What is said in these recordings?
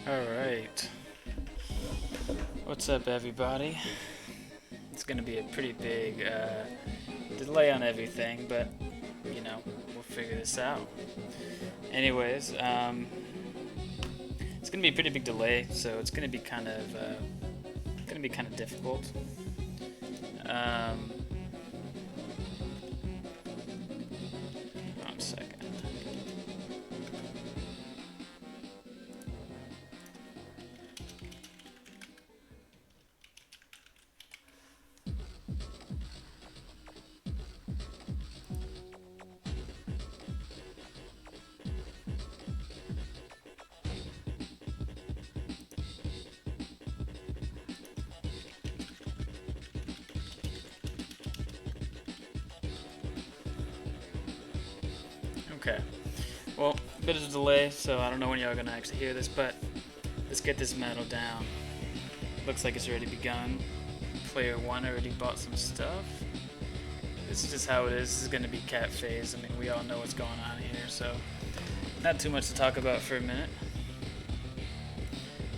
Alright. What's up, everybody? It's gonna be a pretty big delay on everything, but we'll figure this out. Anyways, it's gonna be a pretty big delay, so it's gonna be kind of difficult. Um, One second. Okay. Well, a bit of a delay, so I don't know when y'all are gonna actually hear this, but let's get this metal down. Looks like it's already begun. Player 1 already bought some stuff. This is just how it is. This is gonna be cat phase. I mean, we all know what's going on here, so not too much to talk about for a minute.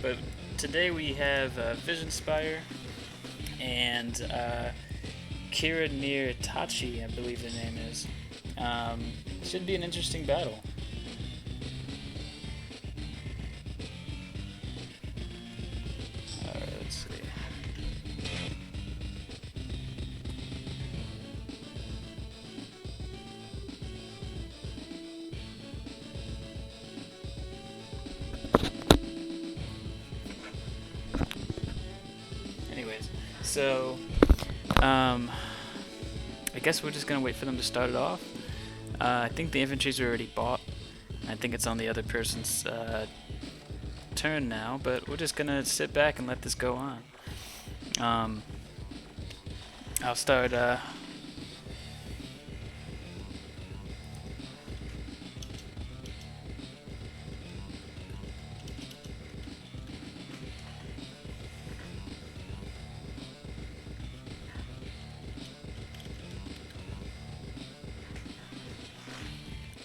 But today we have Vision Spire and Kiranearitachi, I believe the name is. Should be an interesting battle. Alright, let's see. Anyways, so I guess we're just gonna wait for them to start it off. I think the infantries are already bought. I think it's on the other person's turn now, but we're just gonna sit back and let this go on. I'll start.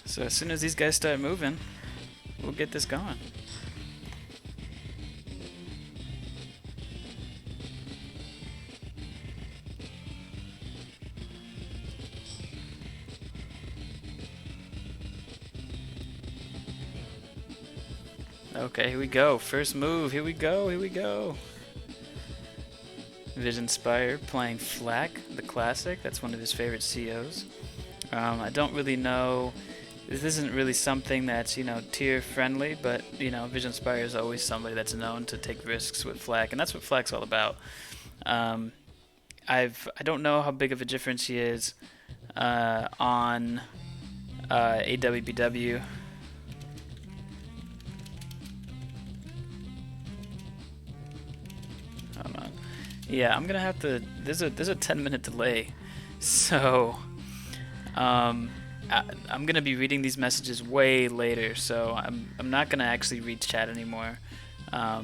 So as soon as these guys start moving, we'll get this going. Okay, here we go. First move. Here we go. Here we go. Vision Spire playing Flak, the classic. That's one of his favorite COs. I don't really know. This isn't really something that's, tier friendly, but, Vision Spire is always somebody that's known to take risks with Flak, and that's what Flak's all about. I don't know how big of a difference he is on AWBW. Hold on. Yeah, I'm gonna have to. There's a 10-minute delay, so I'm gonna be reading these messages way later, so I'm not gonna actually read chat anymore. I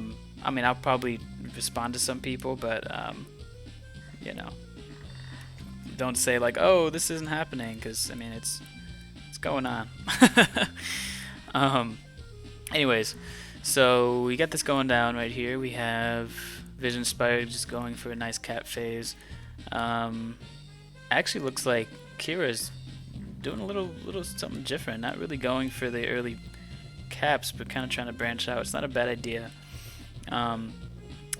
mean, I'll probably respond to some people, but don't say like, "Oh, this isn't happening," because I mean, it's going on. Anyways, so we got this going down right here. We have Vision Spire just going for a nice cat phase. Actually, looks like Kira's doing a little something different. Not really going for the early caps, but kind of trying to branch out. It's not a bad idea.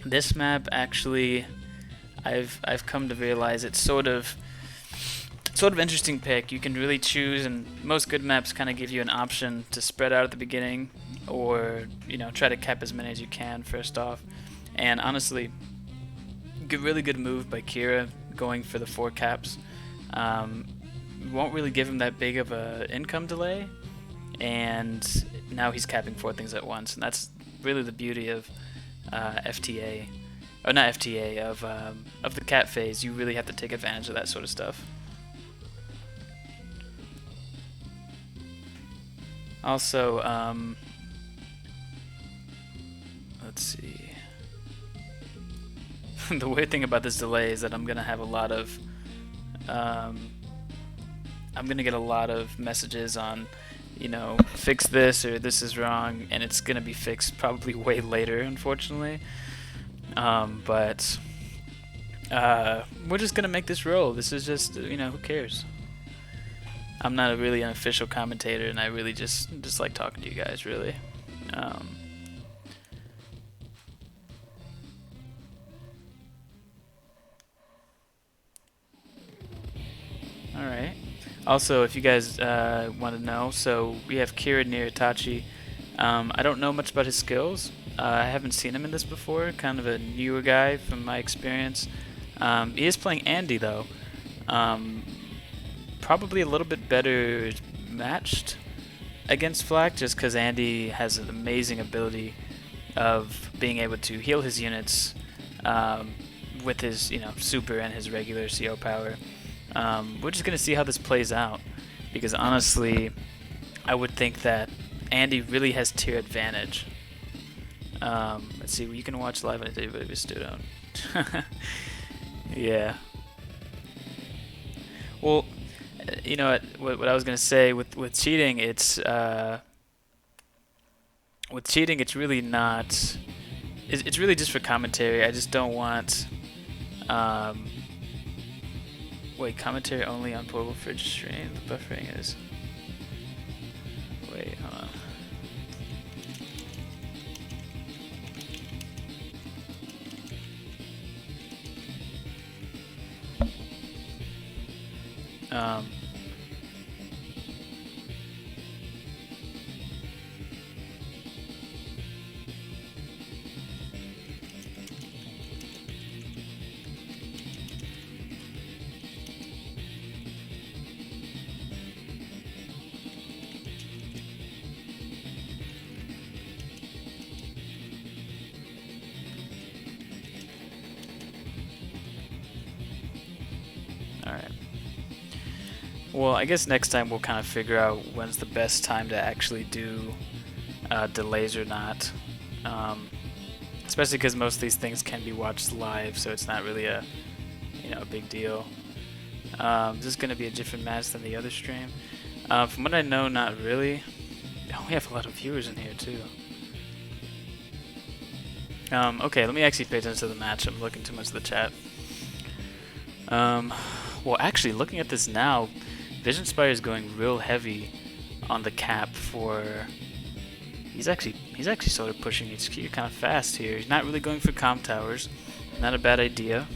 This map actually, I've come to realize it's sort of interesting pick. You can really choose, and most good maps kind of give you an option to spread out at the beginning, or try to cap as many as you can first off. And honestly, really good move by Kira going for the 4 caps. Won't really give him that big of a income delay, and now he's capping 4 things at once, and that's really the beauty of FTA, or not FTA, of the cap phase. You really have to take advantage of that sort of stuff. Also, let's see. The weird thing about this delay is that I'm gonna have a lot of I'm gonna get a lot of messages on you know, fix this or this is wrong, and it's gonna be fixed probably way later, unfortunately. But we're just gonna make this roll. This is just, you know, who cares? I'm not a really an official commentator, and I really just like talking to you guys, really. All right. Also, if you guys want to know, so we have Kiranearitachi. I don't know much about his skills. I haven't seen him in this before. Kind of a newer guy from my experience. He is playing Andy though. Probably a little bit better matched against Flak, just because Andy has an amazing ability of being able to heal his units with his, you know, super and his regular CO power. We're just gonna see how this plays out, because honestly, I would think that Andy really has tier advantage. Let's see, you can watch live on AWBW. Yeah. Well, you know what I was gonna say with cheating, it's with cheating, it's really not. It's really just for commentary. I just don't want. Wait, commentary only on portable fridge stream. The buffering is. Wait, hold on. Alright. Well, I guess next time we'll kind of figure out when's the best time to actually do delays or not. Especially because most of these things can be watched live, so it's not really a, you know, a big deal. This is going to be a different match than the other stream. From what I know, not really. Oh, we have a lot of viewers in here too. Okay, let me actually pay attention to the match. I'm looking too much at the chat. Well, actually, looking at this now, Vision Spire is going real heavy on the cap for. He's actually sort of pushing HQ kind of fast here. He's not really going for comm towers. Not a bad idea,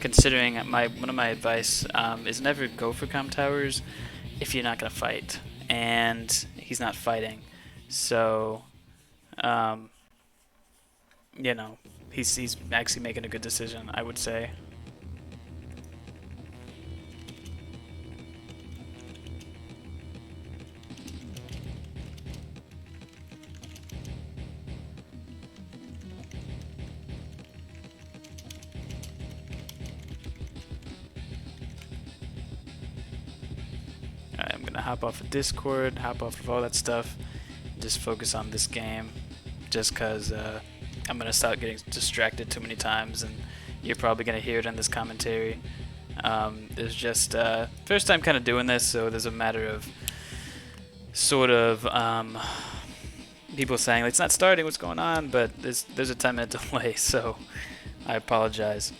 considering one of my advice is never go for comm towers if you're not gonna fight, and he's not fighting, so you know, he's actually making a good decision, I would say. Alright, I'm gonna hop off of Discord, hop off of all that stuff, and just focus on this game, just cause I'm gonna start getting distracted too many times, and you're probably gonna hear it in this commentary. There's just first time kind of doing this, so there's a matter of sort of people saying like, it's not starting, what's going on, but there's a 10-minute delay, so I apologize.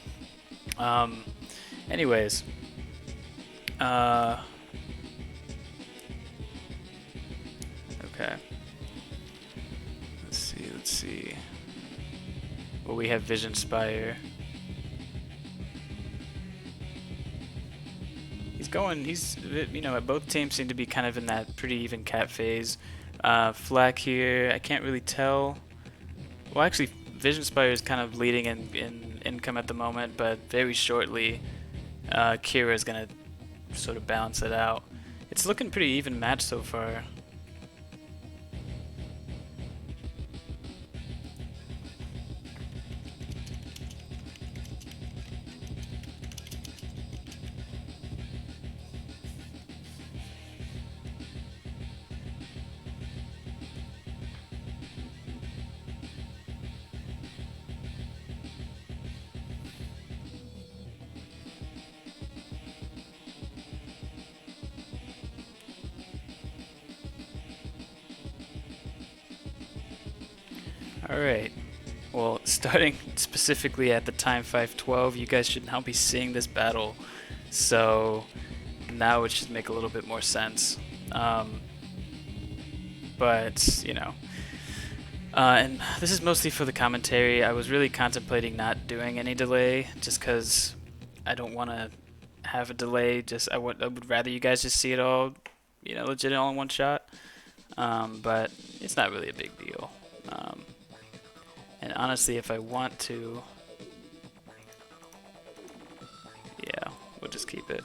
Anyways, okay. Let's see. Well, we have Vision Spire. He's, you know, both teams seem to be kind of in that pretty even cap phase. Flak here, I can't really tell. Well, actually, Vision Spire is kind of leading in income at the moment, but very shortly, Kira is gonna sort of balance it out. It's looking pretty even match so far. Alright. Well, starting specifically at the time 512, you guys should now be seeing this battle. So now it should make a little bit more sense. But, you know. And this is mostly for the commentary. I was really contemplating not doing any delay just because I don't want to have a delay. I would rather you guys just see it all, you know, legit all in one shot. But it's not really a big deal. And honestly, if I want to, yeah, we'll just keep it.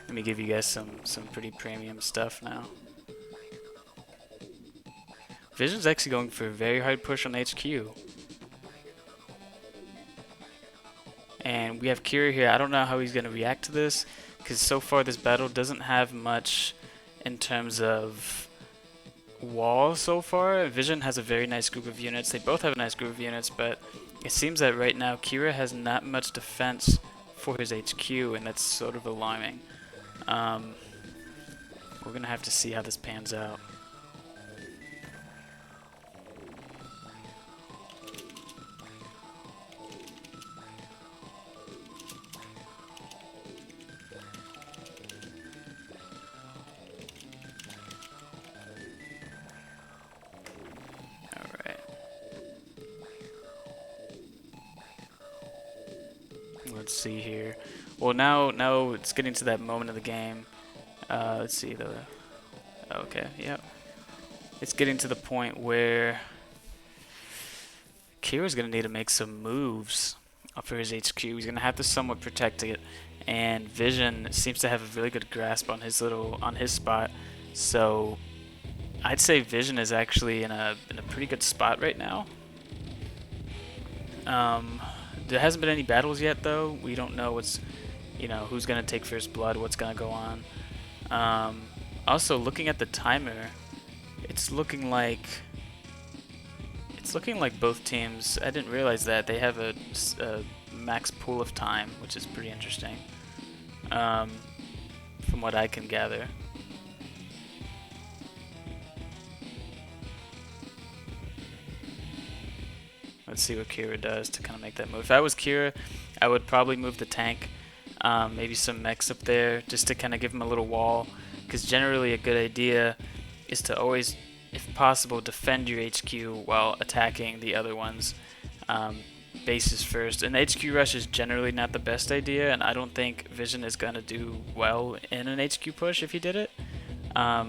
Let me give you guys some pretty premium stuff now. Vision's actually going for a very hard push on HQ. And we have Kira here. I don't know how he's going to react to this, because so far this battle doesn't have much in terms of wall so far. Vision has a very nice group of units. They both have a nice group of units, but it seems that right now Kira has not much defense for his HQ, and that's sort of alarming. We're gonna have to see how this pans out. Alright. Let's see here. Well, now it's getting to that moment of the game. Let's see the. Okay, yep. It's getting to the point where Kira's gonna need to make some moves for his HQ. He's gonna have to somewhat protect it, and Vision seems to have a really good grasp on his spot. So I'd say Vision is actually in a pretty good spot right now. There hasn't been any battles yet, though. We don't know who's gonna take first blood, what's gonna go on. Also, looking at the timer, it's looking like both teams. I didn't realize that they have a max pool of time, which is pretty interesting, from what I can gather. Let's see what Kira does to kind of make that move. If I was Kira, I would probably move the tank, maybe some mechs up there, just to kind of give him a little wall. Because generally a good idea is to always, if possible, defend your HQ while attacking the other ones. Bases first. An HQ rush is generally not the best idea, and I don't think Vision is going to do well in an HQ push if he did it. I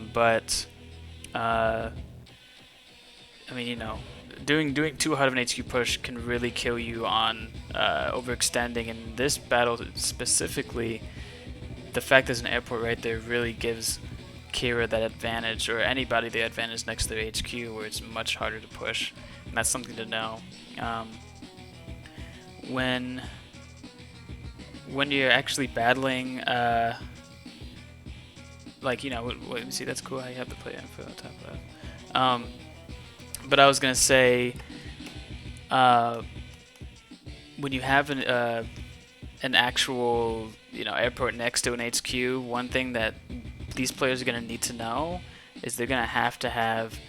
mean, you know, doing too hard of an HQ push can really kill you on overextending. In this battle specifically, the fact there's an airport right there really gives Kira that advantage, or anybody the advantage next to their HQ, where it's much harder to push, and that's something to know. When you're actually battling, like, you know, wait, see, that's cool how you have the play info on top of that. But I was gonna say, when you have an actual, you know, airport next to an HQ, one thing that these players are gonna need to know is they're gonna have to have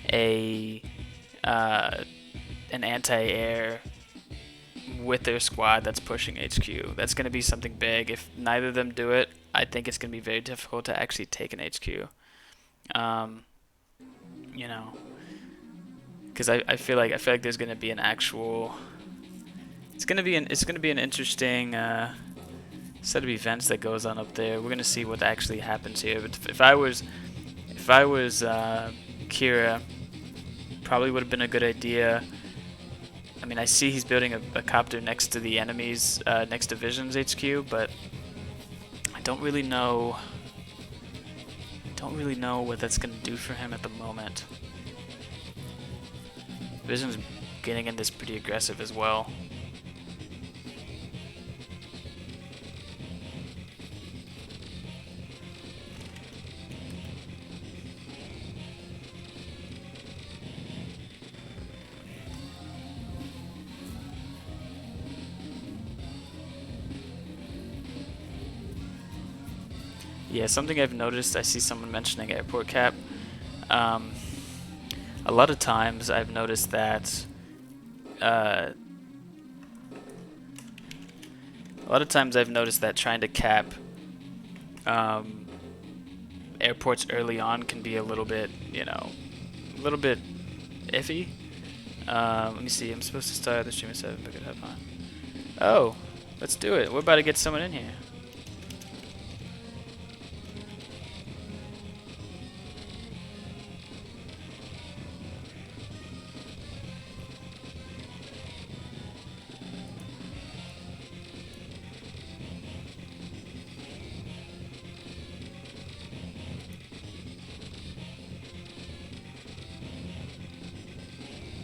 an anti-air with their squad that's pushing HQ. That's gonna be something big. If neither of them do it, I think it's gonna be very difficult to actually take an HQ. You know, because I feel like there's gonna be an actual. It's gonna be an interesting set of events that goes on up there. We're gonna see what actually happens here. But if I was Kira, probably would have been a good idea. I mean, I see he's building a copter next to the enemies, next to Vision's HQ, but I don't really know what that's gonna do for him at the moment. Vision's getting in this pretty aggressive as well. Yeah, something I've noticed, I see someone mentioning airport cap. Um, a lot of times I've noticed that uh, trying to cap um, airports early on can be a little bit, a little bit iffy. Let me see. I'm supposed to start the stream at 7, but good have fun. Oh, let's do it. We're about to get someone in here.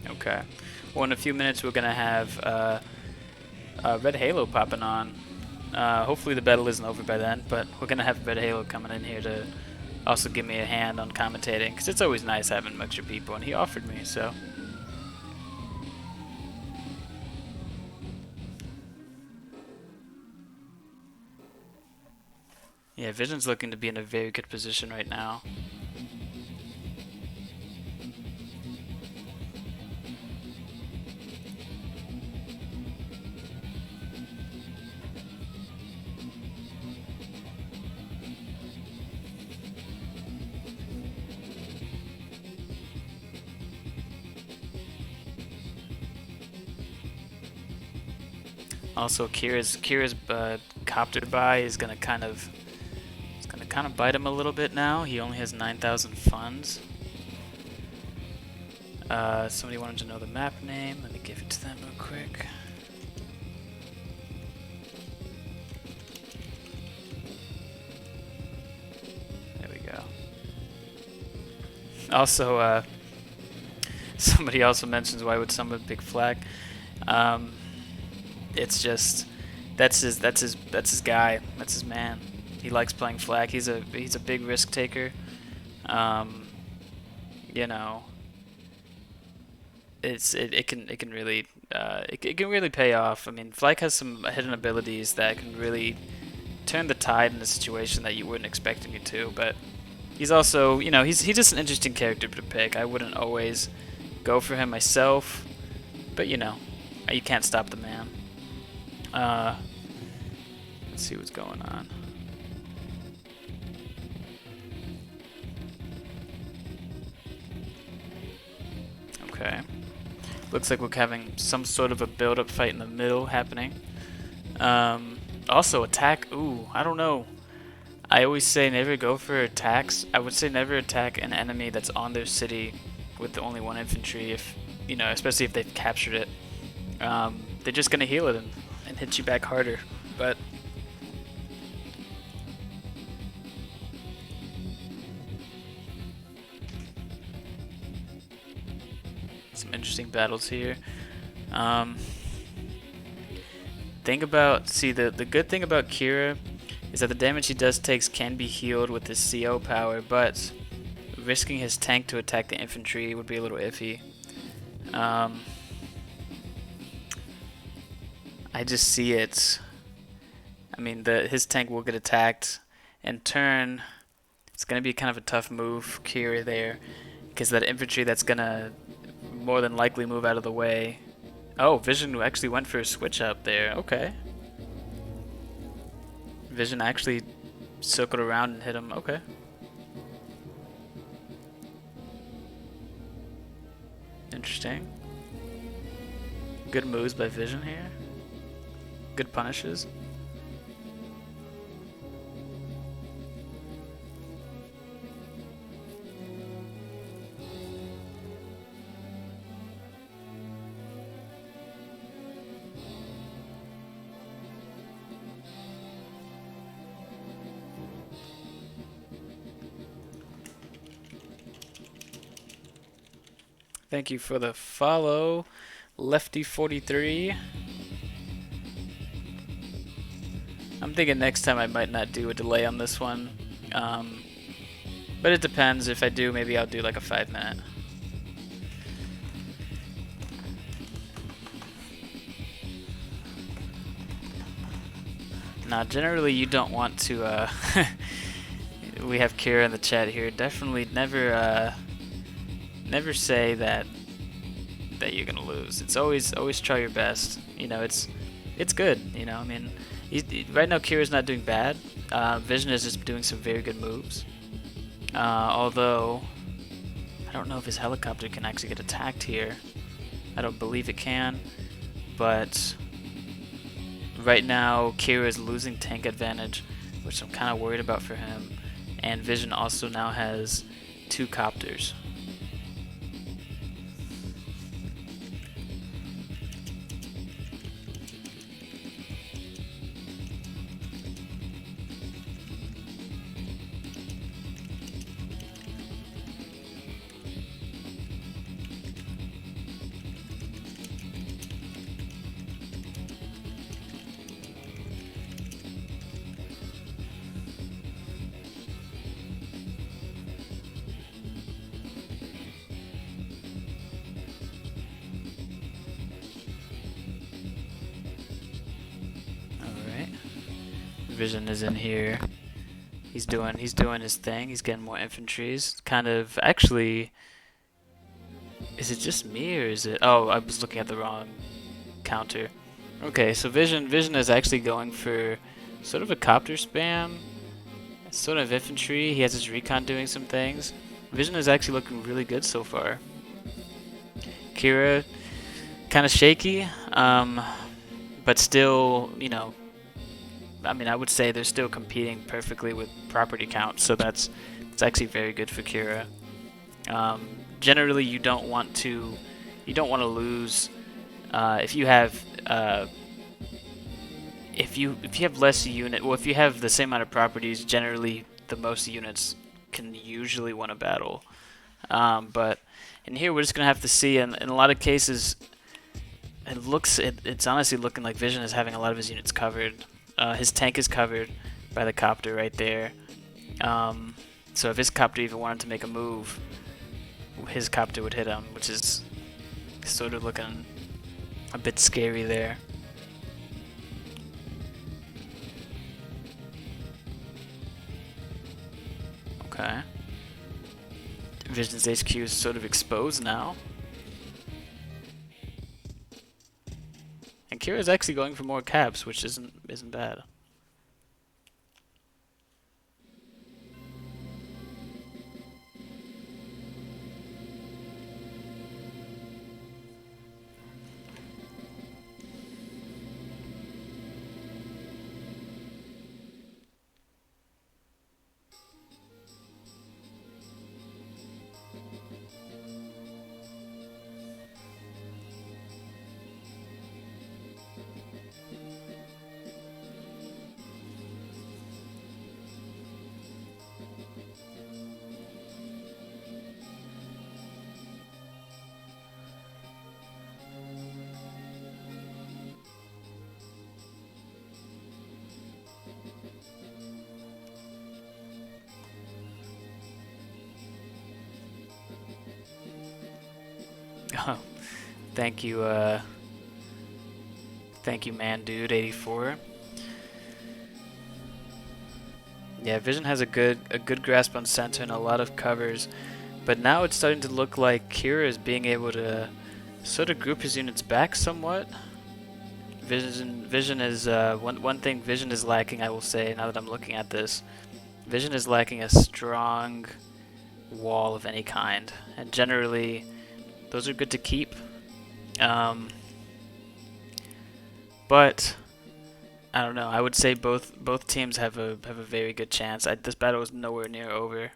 Okay. Well, in a few minutes, we're going to have Red Halo popping on. Hopefully the battle isn't over by then, but we're going to have Red Halo coming in here to also give me a hand on commentating, because it's always nice having extra people, and he offered me, so. Yeah, Vision's looking to be in a very good position right now. Also, Kira's copter buy is gonna kind of bite him a little bit now. He only has 9,000 funds. Somebody wanted to know the map name. Let me give it to them real quick. There we go. Also, somebody also mentions why would someone pick flag. It's just that's his guy. That's his man. He likes playing flag. He's a big risk taker. You know, it can really pay off. I mean, flag has some hidden abilities that can really turn the tide in a situation that you wouldn't expect him to. But he's also, he's just an interesting character to pick. I wouldn't always go for him myself, but you can't stop the man. Let's see what's going on. Okay. Looks like we're having some sort of a build-up fight in the middle happening. Also, attack. Ooh, I don't know. I always say never go for attacks. I would say never attack an enemy that's on their city with only 1 infantry, if especially if they've captured it. They're just gonna heal it and hit you back harder. But some interesting battles here. The good thing about Kira is that the damage he does takes can be healed with his CO power, but risking his tank to attack the infantry would be a little iffy. I just see it. I mean, his tank will get attacked. In turn, it's going to be kind of a tough move, Kira, there, because that infantry that's going to more than likely move out of the way. Oh, Vision actually went for a switch up there. Okay. Vision actually circled around and hit him. Okay. Interesting. Good moves by Vision here. Good punishes. Thank you for the follow, Lefty43. I'm thinking next time I might not do a delay on this one, but it depends. If I do, maybe I'll do like a 5-minute. Now, generally, you don't want to we have Kira in the chat here. Definitely never never say that you're gonna lose. It's always try your best. You know, it's good. You know, I mean, right now Kira's not doing bad. Vision is just doing some very good moves. Although I don't know if his helicopter can actually get attacked here. I don't believe it can, but right now Kira is losing tank advantage, which I'm kind of worried about for him. And Vision also now has 2 copters. Vision is in here. He's doing his thing. He's getting more infantries. Kind of actually. Is it just me or is it? Oh, I was looking at the wrong counter. Okay, so Vision is actually going for sort of a copter spam, sort of infantry. He has his recon doing some things. Vision is actually looking really good so far. Kira, kind of shaky, but still, you know. I mean, I would say they're still competing perfectly with property count, so it's actually very good for Kira. Generally, you don't want to lose if you have if you have less unit. Well, if you have the same amount of properties, generally the most units can usually win a battle. But in here, we're just gonna have to see. And in a lot of cases, it's honestly looking like Vision is having a lot of his units covered. His tank is covered by the copter right there. So if his copter even wanted to make a move, his copter would hit him, which is sort of looking a bit scary there. Okay. Vision's HQ is sort of exposed now. And Kira's actually going for more caps, which isn't bad. Oh, thank you, man, dude. 84. Yeah, Vision has a good grasp on center and a lot of covers, but now it's starting to look like Kira is being able to sort of group his units back somewhat. Vision is one thing Vision is lacking. I will say, now that I'm looking at this, Vision is lacking a strong wall of any kind, and generally those are good to keep. But I don't know. I would say both teams have a very good chance. This battle is nowhere near over.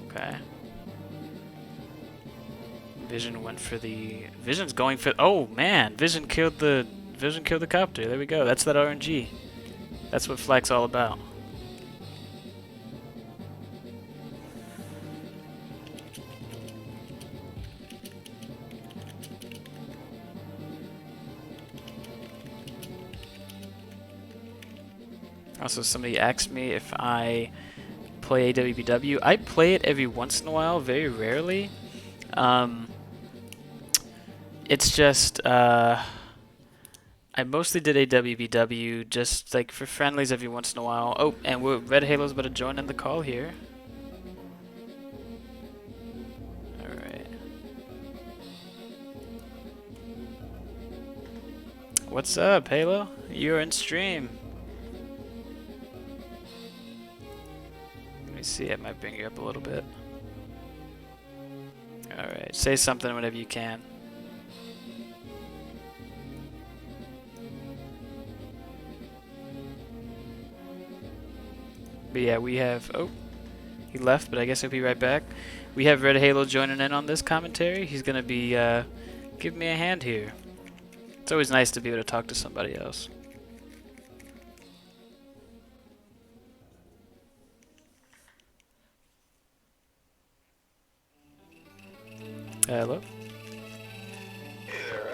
Okay. Vision went for the. Vision's going for. Oh man! Vision killed the copter. There we go. That's that RNG. That's what Flak's all about. Also, somebody asked me if I play AWBW. I play it every once in a while, very rarely. It's just I mostly did AWBW just like for friendlies every once in a while. Oh, and Red Halo's about to join in the call here. Alright. What's up, Halo? You're in stream. Let me see, I might bring you up a little bit. Alright, say something whenever you can. But yeah, we have... Oh, he left, but I guess he'll be right back. We have Red Halo joining in on this commentary. He's going to be giving me a hand here. It's always nice to be able to talk to somebody else. Hello? Hey there,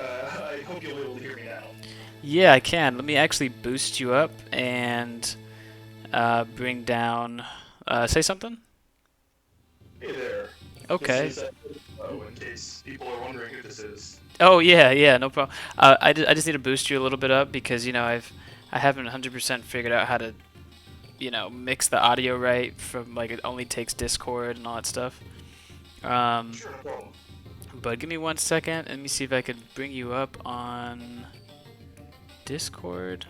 I hope you'll be able to hear me now. Yeah, I can. Let me actually boost you up and bring down... say something? Hey there. Okay. This is, in case people are wondering who this is. Oh yeah, no problem. I just need to boost you a little bit up because I haven't 100% figured out how to mix the audio right from like it only takes Discord and all that stuff. Sure, no problem. But give me 1 second. Let me see if I could bring you up on Discord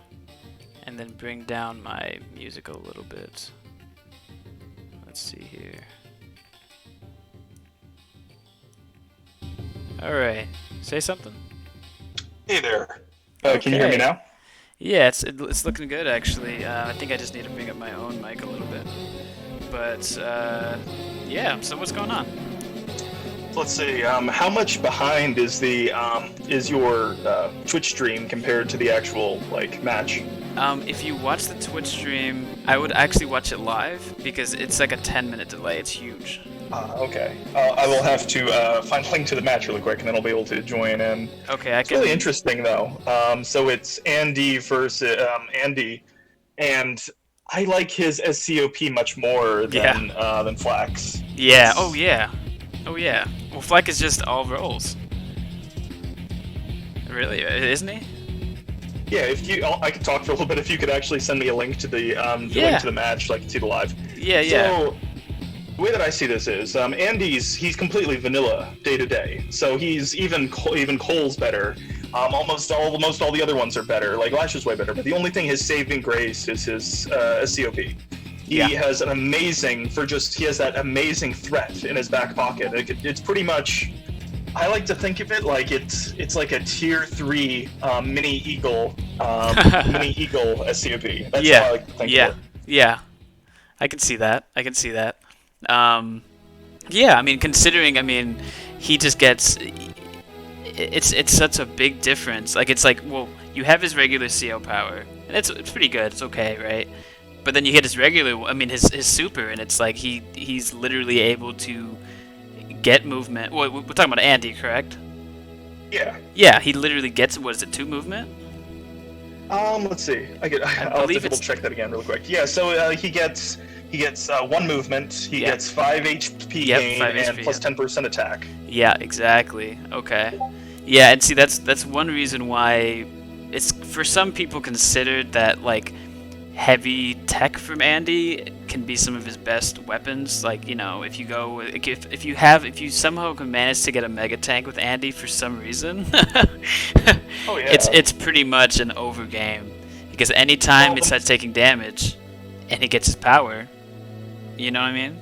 and then bring down my music a little bit. Let's see here. Alright, say something. Hey there. Can you hear me now? Yeah, it's looking good actually. I think I just need to bring up my own mic a little bit. But yeah, so what's going on? Let's see. How much behind is your Twitch stream compared to the actual match? If you watch the Twitch stream, I would actually watch it live because it's like a 10-minute delay. It's huge. Okay. I will have to find a link to the match really quick, and then I'll be able to join in. Okay, It's really interesting though. So it's Andy versus Andy, and I like his SCOP much more than Flax. Yeah. Oh yeah. Oh yeah. Well, Flack is just all rolls. Really, isn't he? Yeah. I could talk for a little bit. If you could actually send me a link to the link to the match, so I can see the live. Yeah. So, the way that I see this is, he's completely vanilla day to day. So he's even Cole's better. Almost all the other ones are better. Like Lash is way better. But the only thing his saving grace is his SCOP. He has an amazing he has that amazing threat in his back pocket. It's pretty much. I like to think of it like it's like a tier 3 mini eagle SCOP. That's how I like to think of it. Yeah. I can see that. Yeah, I mean, considering, he just gets, it's such a big difference. Like, it's like, well, you have his regular CO power, and it's pretty good, it's okay, right? But then you get his regular, his super, and it's like he's literally able to get movement. Well, we're talking about Andy, correct? Yeah. Yeah, he literally gets, what is it, 2 movement? Let's see. I'll have to double check that again real quick. Yeah, so he gets 1 movement, he gets 5 HP gain, 5 and HP, plus 10% attack. Yeah, exactly. Okay. Yeah, and see, that's one reason why it's for some people considered that like heavy tech from Andy can be some of his best weapons. Like, if you somehow can manage to get a mega tank with Andy for some reason, oh yeah, it's pretty much an over game because anytime it starts taking damage and he gets his power. You know what I mean?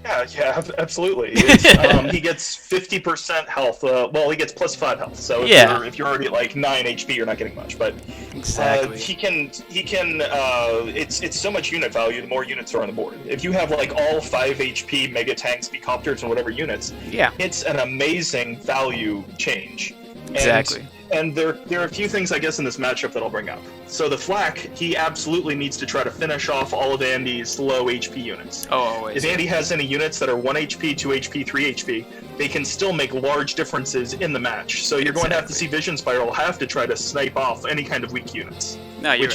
Yeah, absolutely. He gets 50% health. Well, he gets plus 5 health. So if you're already at like 9 HP, you're not getting much. But exactly, he can. It's so much unit value. The more units are on the board. If you have like all 5 HP mega tanks, Becopters, and whatever units, it's an amazing value change. Exactly. And there are a few things, I guess, in this matchup that I'll bring up. So the Flak, he absolutely needs to try to finish off all of Andy's low HP units. Oh, always. If Andy has any units that are 1 HP, 2 HP, 3 HP, they can still make large differences in the match. So you're going to have to see Vision Spiral have to try to snipe off any kind of weak units. No, you're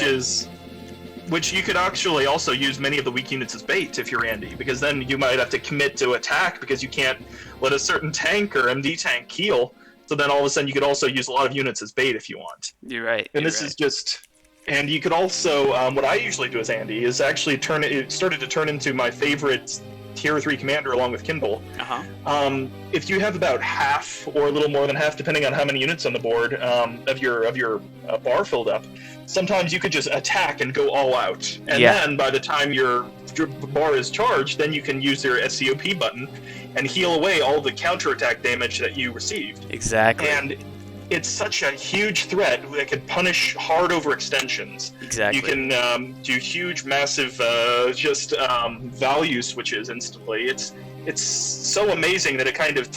Which you could actually also use many of the weak units as bait if you're Andy, because then you might have to commit to attack because you can't let a certain tank or MD tank heal So then all of a sudden you could also use a lot of units as bait if you want. You're right. And this is just, and you could also, what I usually do as Andy is actually it started to turn into my favorite tier 3 commander along with Kindle. If you have about half or a little more than half, depending on how many units on the board, of your bar filled up, sometimes you could just attack and go all out. And then by the time your bar is charged, then you can use your SCOP button and heal away all the counterattack damage that you received. Exactly. And it's such a huge threat that could punish hard overextensions. Exactly. You can do huge, massive, value switches instantly. It's so amazing that it kind of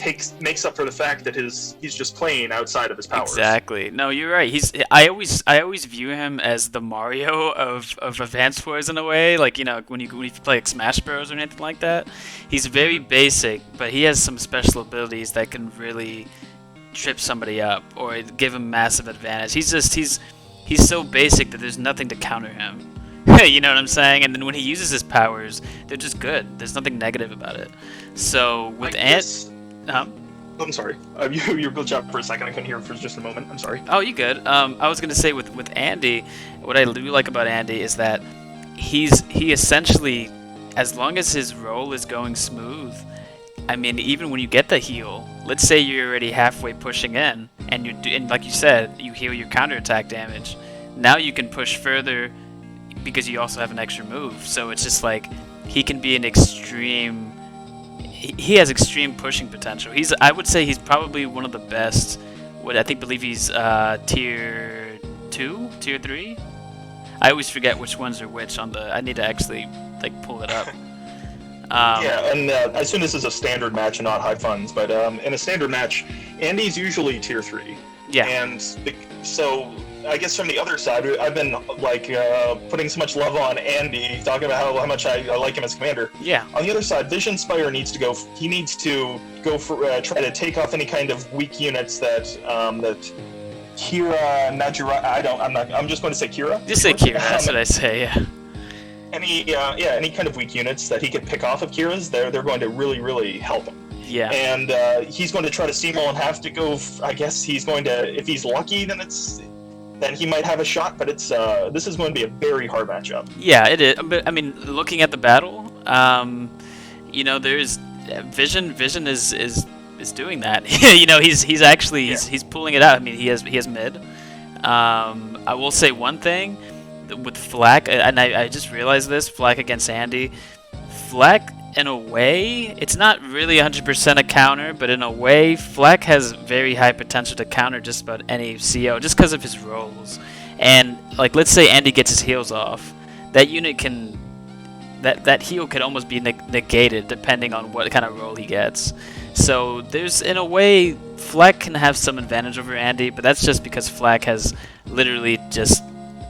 makes up for the fact that he's just playing outside of his powers. Exactly. No, you're right. I always view him as the Mario of Advanced Wars in a way. Like, you know, when you play like Smash Bros or anything like that, he's very basic, but he has some special abilities that can really trip somebody up or give him massive advantage. He's so basic that there's nothing to counter him. You know what I'm saying? And then when he uses his powers, they're just good. There's nothing negative about it. So with I'm sorry. You glitched out for a second. I couldn't hear for just a moment. I'm sorry. Oh, you good. I was gonna say with Andy, what I do like about Andy is that he essentially, as long as his roll is going smooth, I mean, even when you get the heal, let's say you're already halfway pushing in, and like you said, you heal your counterattack damage. Now you can push further because you also have an extra move. So it's just like he can be an extreme. He has extreme pushing potential. I would say he's probably one of the best. Believe he's tier 2, tier 3. I always forget which ones are which on the. I need to actually pull it up. And I assume this is a standard match and not high funds, but in a standard match, Andy's usually tier 3. Yeah. And so I guess from the other side, I've been putting so much love on Andy, talking about how much I like him as commander. Yeah. On the other side, Vision Spire needs to go. He needs to go for try to take off any kind of weak units that Kira Najira. I'm just going to say Kira. Just say Kira. That's what I say. Yeah. Any kind of weak units that he could pick off of Kira's, they're going to really, really help him. Yeah. And he's going to try to steamroll and have to go. I guess he's going to, if he's lucky, then he might have a shot. But this is going to be a very hard matchup. Yeah, it is. But I mean, looking at the battle, you know, there's Vision. Vision is doing that. You know, he's actually he's pulling it out. I mean, he has mid. I will say one thing. With Flak, and I just realized this, Flak against Andy. Flak, in a way, it's not really 100% a counter, but in a way, Flak has very high potential to counter just about any CO, just because of his rolls. And, like, let's say Andy gets his heals off. That unit can... That heal could almost be negated, depending on what kind of roll he gets. So, there's, in a way, Flak can have some advantage over Andy, but that's just because Flak has literally just...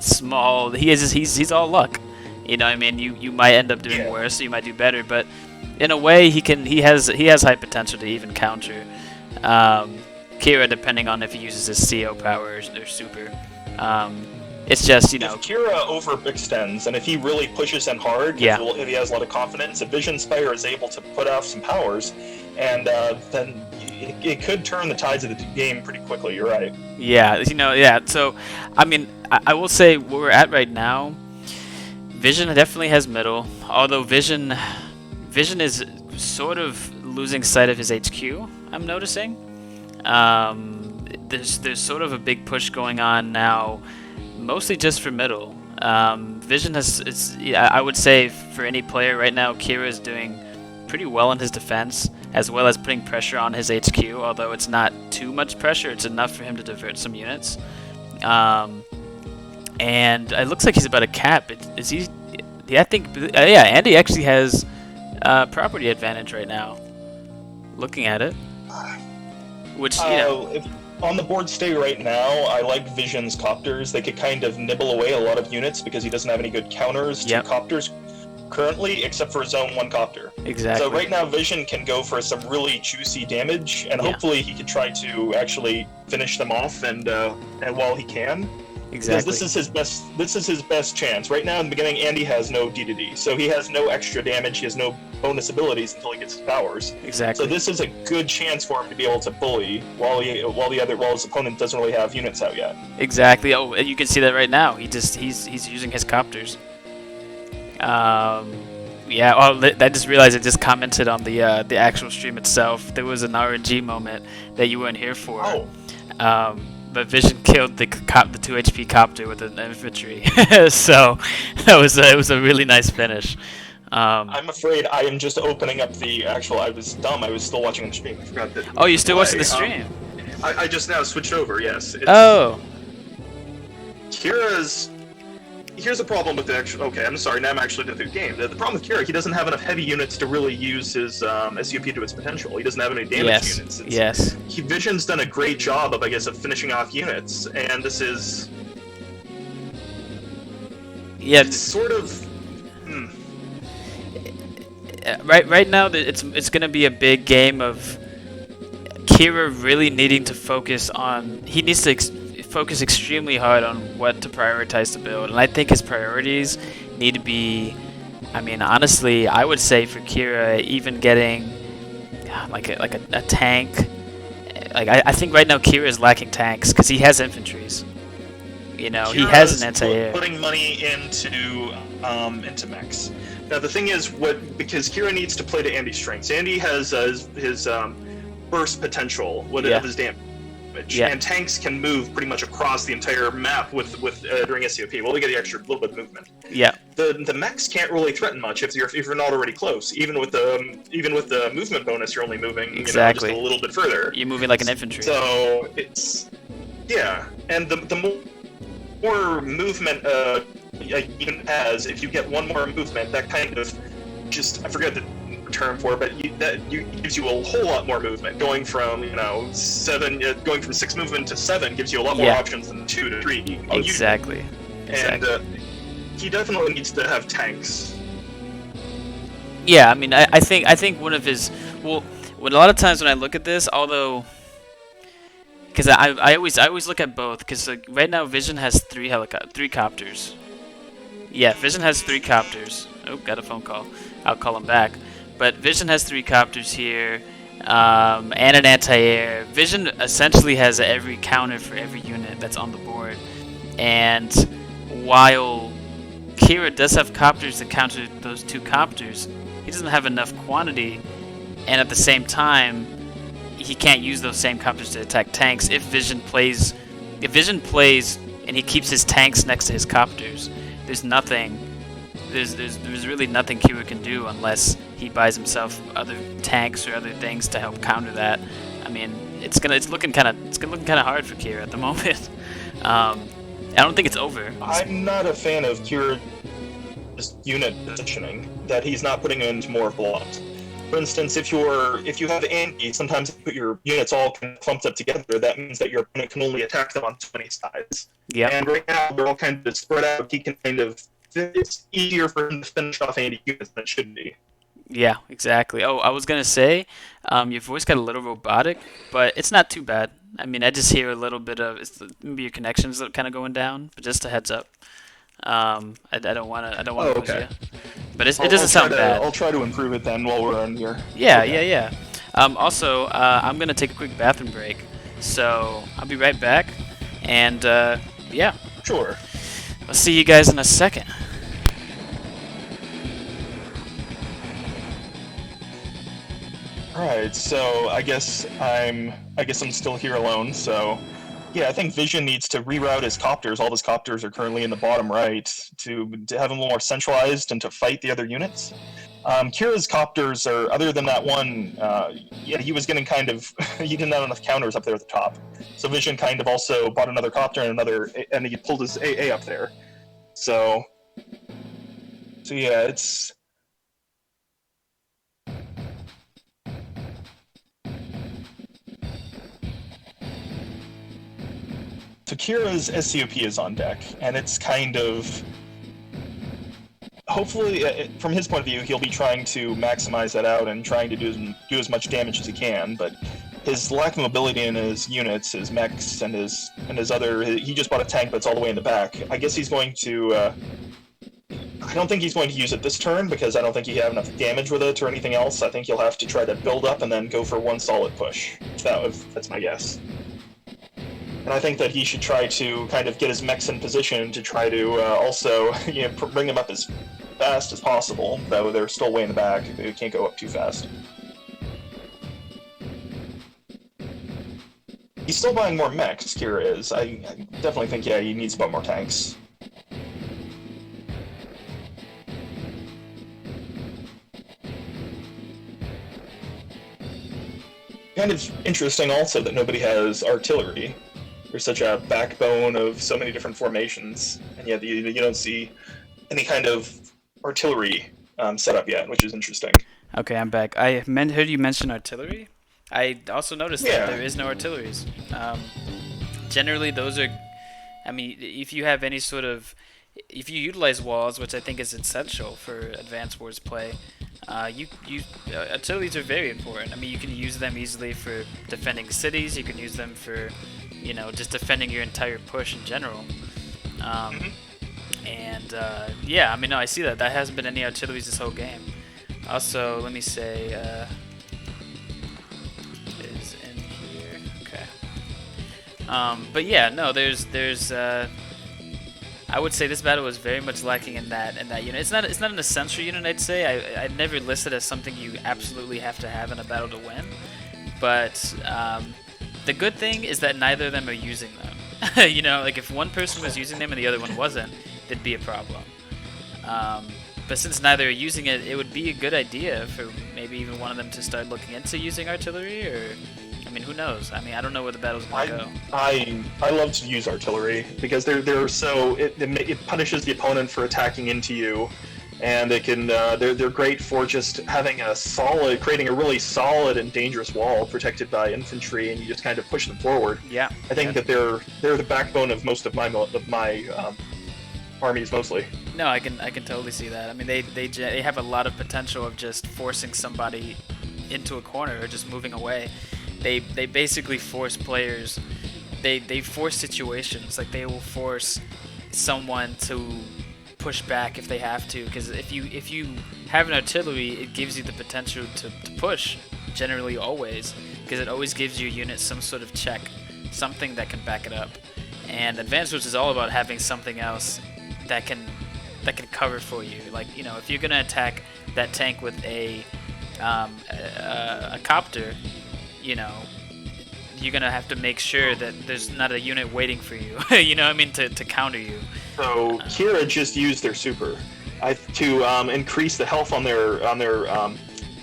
small. He's all luck. You know what I mean? You might end up doing worse, or you might do better, but in a way he has high potential to even counter Kira, depending on if he uses his CO power or super. It's just, you know, if Kira overextends and if he really pushes in hard, if he has a lot of confidence, if Vision Spire is able to put off some powers, and then it could turn the tides of the game pretty quickly. You're right. Yeah, you know, yeah. So, I mean, I will say where we're at right now, Vision definitely has middle. Although Vision is sort of losing sight of his HQ. I'm noticing. There's sort of a big push going on now, mostly just for middle. Vision I would say for any player right now, Kira is doing pretty well in his defense, as well as putting pressure on his HQ, although it's not too much pressure, it's enough for him to divert some units. And it looks like he's about to cap. Is he? Yeah, I think. Yeah, Andy actually has property advantage right now. Looking at it, which you know. If on the board stay right now, I like Vision's Copters. They could kind of nibble away a lot of units because he doesn't have any good counters to Copters currently, except for Zone 1 Copter. Exactly. So right now, Vision can go for some really juicy damage, and hopefully he can try to actually finish them off, and while he can. Because Exactly. this is his best chance. Right now in the beginning, Andy has no D to D, so he has no extra damage, he has no bonus abilities until he gets his powers. Exactly. So this is a good chance for him to be able to bully while his opponent doesn't really have units out yet. Exactly. Oh, and you can see that right now. He's using his copters. Yeah. Oh, I just realized I just commented on the actual stream itself. There was an RNG moment that you weren't here for. Oh. But Vision killed the 2 HP copter with an infantry. So it was a really nice finish. I'm afraid I am just opening up the actual. I was dumb. I was still watching the stream. I forgot that. Oh, you're still watching the stream? I just now switched over. Yes. Oh. Here's a problem with the actual. Okay, I'm sorry. Now I'm actually into the game. The problem with Kira, he doesn't have enough heavy units to really use his SUP to its potential. He doesn't have any damage units. Yes. Vision's done a great job of, I guess, of finishing off units, and this is. Yeah. It's sort of. Right now, it's gonna be a big game of Kira really needing to focus on. He needs to focus extremely hard on what to prioritize to build, and I think his priorities need to be. I mean, honestly, I would say for Kira, even getting like a tank. Like I think right now Kira is lacking tanks because he has infantries. You know, he has an anti-air. Putting money into mechs. Now the thing is, because Kira needs to play to Andy's strengths. Andy has his burst potential with his damage, and tanks can move pretty much across the entire map with during SCOP. Well, we get the extra little bit of movement. Yeah. The mechs can't really threaten much if you're not already close. Even with the movement bonus, you're only moving just a little bit further. You're moving like an infantry. So it's and the more movement a unit has, if you get one more movement, that kind of I forget the term for it, but gives you a whole lot more movement. Going from 6 movement to 7 gives you a lot more options than 2 to 3. Exactly. And he definitely needs to have tanks. Yeah, I mean, I think one of his when a lot of times when I look at this, although. Because I always look at both, because right now Vision has 3 copters. Yeah, Vision has 3 copters. Oh, got a phone call. I'll call him back. But Vision has 3 copters here, and an anti-air. Vision essentially has every counter for every unit that's on the board. And while Kira does have copters to counter those 2 copters, he doesn't have enough quantity, and at the same time, he can't use those same copters to attack tanks. If Vision plays and he keeps his tanks next to his copters, there's really nothing Kira can do unless he buys himself other tanks or other things to help counter that. I mean, it's looking kind of hard for Kira at the moment. I don't think it's over. I'm not a fan of Kira's unit positioning, that he's not putting into more blocks. For instance, if you have Andy, sometimes you put your units all clumped up together. That means that your opponent can only attack them on 20 sides. Yeah. And right now they're all kind of spread out. He can it's easier for him to finish off Andy units than it should be. Yeah, exactly. Oh, I was gonna say, your voice got a little robotic, but it's not too bad. I mean, I just hear a little bit of maybe your connection's kind of going down, but just a heads up. I don't want to lose you. But it doesn't sound bad. I'll try to improve it then while we're on here. Yeah. Also, I'm going to take a quick bathroom break. So I'll be right back. And, yeah. Sure. I'll see you guys in a second. Alright, so I guess I'm still here alone, so yeah, I think Vision needs to reroute his copters. All of his copters are currently in the bottom right to have them more centralized and to fight the other units. Kira's copters are, other than that one, he was getting he didn't have enough counters up there at the top. So Vision kind of also bought another copter and he pulled his AA up there. So yeah, it's... So Kira's SCOP is on deck, and it's kind of... Hopefully, from his point of view, he'll be trying to maximize that out and trying to do as much damage as he can, but his lack of mobility in his units, his mechs, and his other. He just bought a tank that's all the way in the back. I guess he's going to. I don't think he's going to use it this turn because I don't think he have enough damage with it or anything else. I think he'll have to try to build up and then go for one solid push. That's my guess. And I think that he should try to kind of get his mechs in position to try to also bring them up as fast as possible, though they're still way in the back. They can't go up too fast. He's still buying more mechs, Kira is. I definitely think, yeah, he needs to buy more tanks. Kind of interesting also that nobody has artillery. There's such a backbone of so many different formations, and yet you don't see any kind of artillery setup yet, which is interesting. Okay, I'm back. I heard you mention artillery. I also noticed that there is no artilleries. Generally, those are... I mean, if you have any sort of... If you utilize walls, which I think is essential for Advance Wars play, artilleries are very important. I mean, you can use them easily for defending cities. You can use them for, just defending your entire push in general. And yeah, I mean, no, I see that. That hasn't been any artilleries this whole game. Also, let me say, is in here. Okay. But yeah, no, there's I would say this battle was very much lacking in that unit. It's not an essential unit, I'd say. I'd never list it as something you absolutely have to have in a battle to win. But the good thing is that neither of them are using them. Like if one person was using them and the other one wasn't, there'd be a problem. But since neither are using it, it would be a good idea for maybe even one of them to start looking into using artillery, or... I mean, who knows? I mean, I don't know where the battle's going to go. I love to use artillery because they're so it punishes the opponent for attacking into you, and they can they're great for just having creating a really solid and dangerous wall protected by infantry, and you just kind of push them forward. Yeah. I think that they're the backbone of most of my armies mostly. No, I can totally see that. I mean, they have a lot of potential of just forcing somebody into a corner or just moving away. They basically force players. They force situations. Like they will force someone to push back if they have to. Because if you have an artillery, it gives you the potential to push. Generally, always, because it always gives your unit some sort of check, something that can back it up. And Advanced Wars is all about having something else that can cover for you. Like if you're gonna attack that tank with a copter. You're gonna have to make sure that there's not a unit waiting for you. To counter you. So Kira just used their super to increase the health on their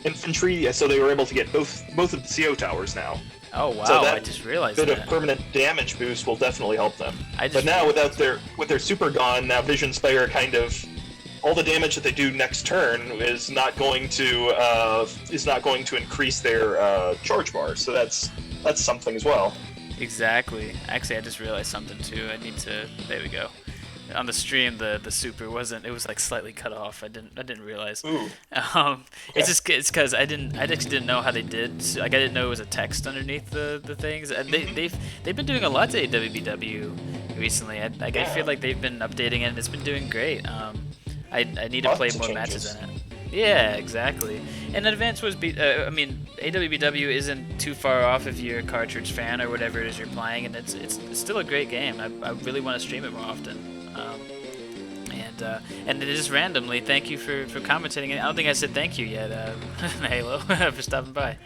infantry, so they were able to get both of the CO towers now. Oh wow! So that I just realized bit that. of permanent damage boost will definitely help them. But now with their super gone, now Vision Spire kind of all the damage that they do next turn is not going to increase their charge bar. So that's something as well. Exactly. Actually, I just realized something too. I need to. There we go. On the stream, the super wasn't. It was like slightly cut off. I didn't realize. Ooh. Okay. It's because I actually didn't know how they did. So, like I didn't know it was a text underneath the things. And they've been doing a lot to AWBW recently. I feel like they've been updating it, and it's been doing great. I need to play more matches in it. Yeah, exactly. And Advance Wars, AWBW isn't too far off if you're a cartridge fan or whatever it is you're playing, and it's still a great game. I really want to stream it more often. And just randomly, thank you for commentating. I don't think I said thank you yet, Halo, for stopping by.